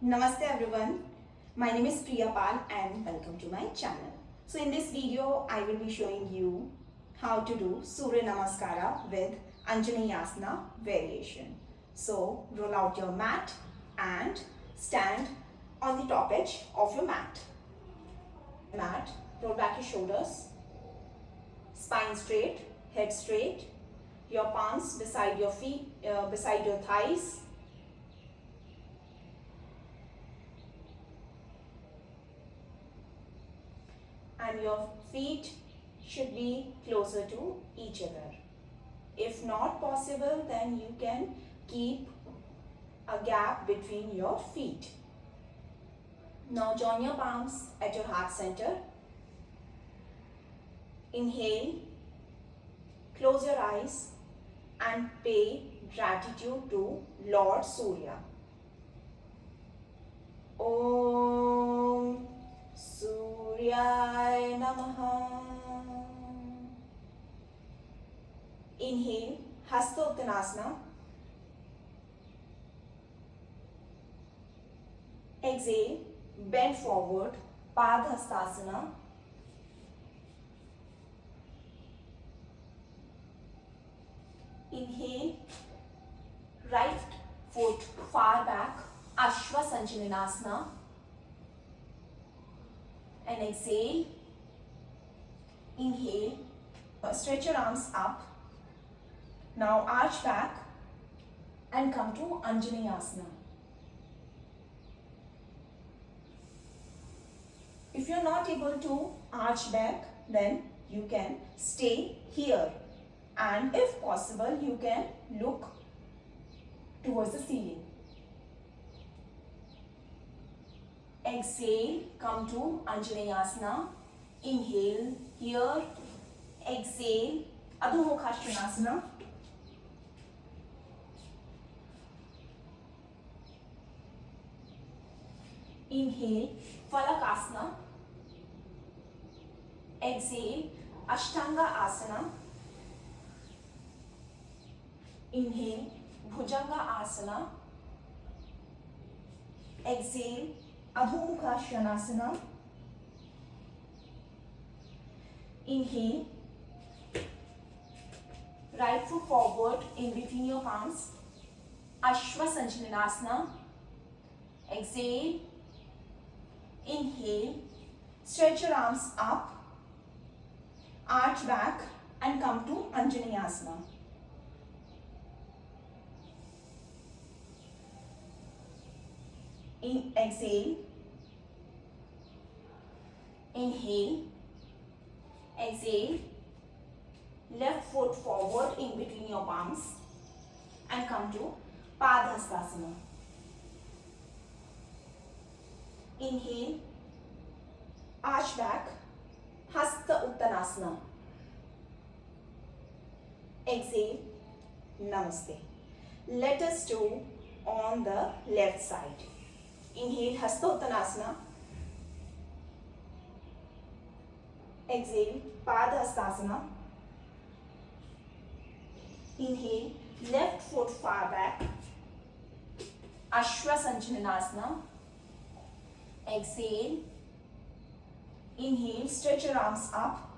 Namaste everyone. My name is Priya Pal and welcome to my channel. So in this video, I will be showing you how to do Surya Namaskara with Anjaneyasana variation. So roll out your mat and stand on the top edge of your mat. Roll back your shoulders, spine straight, head straight, your palms beside your feet, beside your thighs. And your feet should be closer to each other. If not possible, then you can keep a gap between your feet. Now join your palms at your heart center. Inhale, close your eyes and pay gratitude to Lord Surya. Om Surya Namaskar. Inhale, Hastottanasana. Exhale, bend forward, Padhastasana. Inhale, right foot far back, Anjaneyasana. And exhale, inhale, stretch your arms up. Now arch back and come to Anjaneyasana. If you're not able to arch back, then you can stay here. And if possible, you can look towards the ceiling. Exhale, come to Anjaneyasana. Inhale here. Exhale, Adho Mukha Svanasana. Inhale, Falakasana. Exhale, Ashtanga Asana. Inhale, Bhujanga Asana. Exhale, Adho Mukha Svanasana. Inhale, right foot forward in between your palms, Anjaneyasana. Exhale, inhale, stretch your arms up, arch back and come to Anjaneyasana. Exhale, inhale, exhale, left foot forward in between your palms and come to Padhastasana. Inhale, arch back, Hasta Uttanasana. Exhale, Namaste. Let us do on the left side. Inhale, Hastottanasana. Exhale, Padhastasana. Inhale, left foot far back, Anjaneyasana. Exhale, inhale, stretch your arms up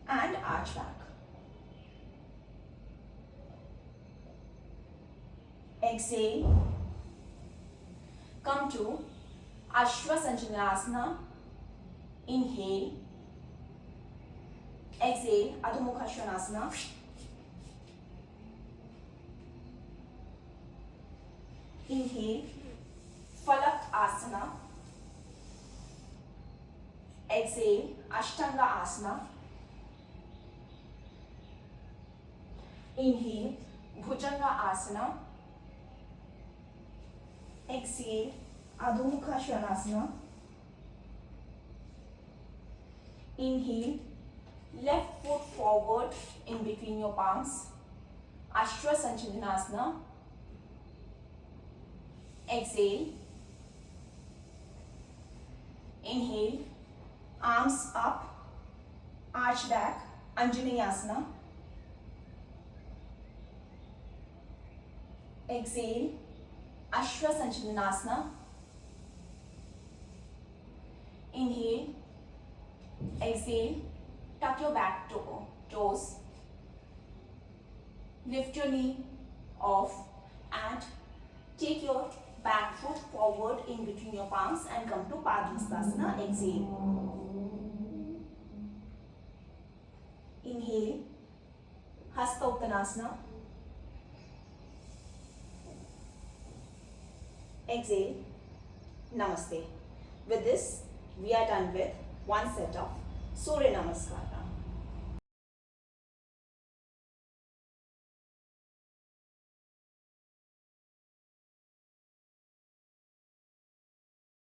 and arch back. Exhale, come to Anjaneyasana. Inhale, exhale, Adho Mukha Svanasana. Inhale, Falak Asana. Exhale, Ashtanga Asana. Inhale, Bhujanga Asana. Exhale, Adho Mukha Svanasana. Inhale, left foot forward in between your palms, Anjaneyasana. Exhale, inhale, arms up, arch back, Anjaneyasana. Exhale, Anjaneyasana. Inhale, exhale, tuck your back toes, lift your knee off and take your back foot forward in between your palms and come to Padmasana. Exhale. Inhale, Hasta Uttanasana. Exhale, Namaste. With this, we are done with one set of Surya Namaskar.